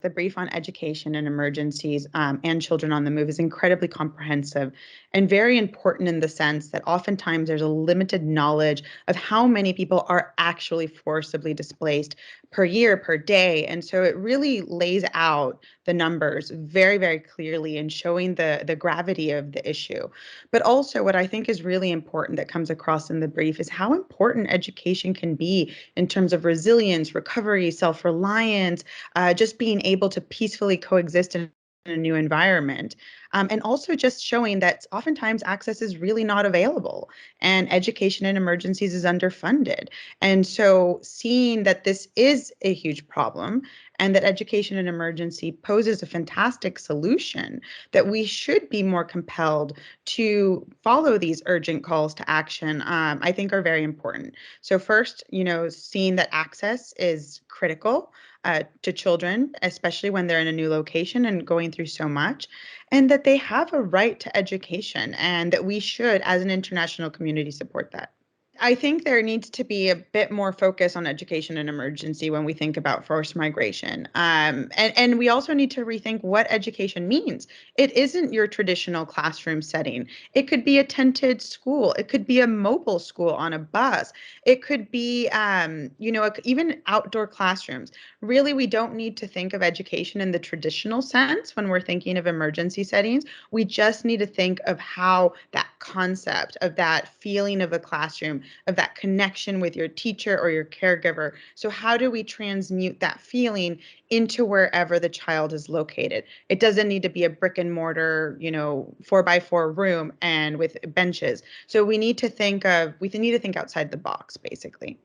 The brief on education and emergencies and children on the move is incredibly comprehensive and very important in the sense that oftentimes there's a limited knowledge of how many people are actually forcibly displaced per year, per day. And so it really lays out the numbers very, very clearly and showing the gravity of the issue. But also, what I think is really important that comes across in the brief is how important education can be in terms of resilience, recovery, self reliance, just being able to peacefully coexist in a new environment. And also just showing that oftentimes access is really not available and education in emergencies is underfunded. And so seeing that this is a huge problem and that education in emergency poses a fantastic solution, that we should be more compelled to follow these urgent calls to action, I think are very important. So first, seeing that access is critical to children, especially when they're in a new location and going through so much, and that they have a right to education, and that we should, as an international community, support that. I think there needs to be a bit more focus on education and emergency when we think about forced migration. And we also need to rethink what education means. It isn't your traditional classroom setting. It could be a tented school. It could be a mobile school on a bus. It could be, even outdoor classrooms. Really, we don't need to think of education in the traditional sense when we're thinking of emergency settings. We just need to think of how that concept of that feeling of a classroom, of that connection with your teacher or your caregiver. So how do we transmute that feeling into wherever the child is located? It doesn't need to be a brick and mortar, 4x4 room and with benches. So we need to think outside the box, basically.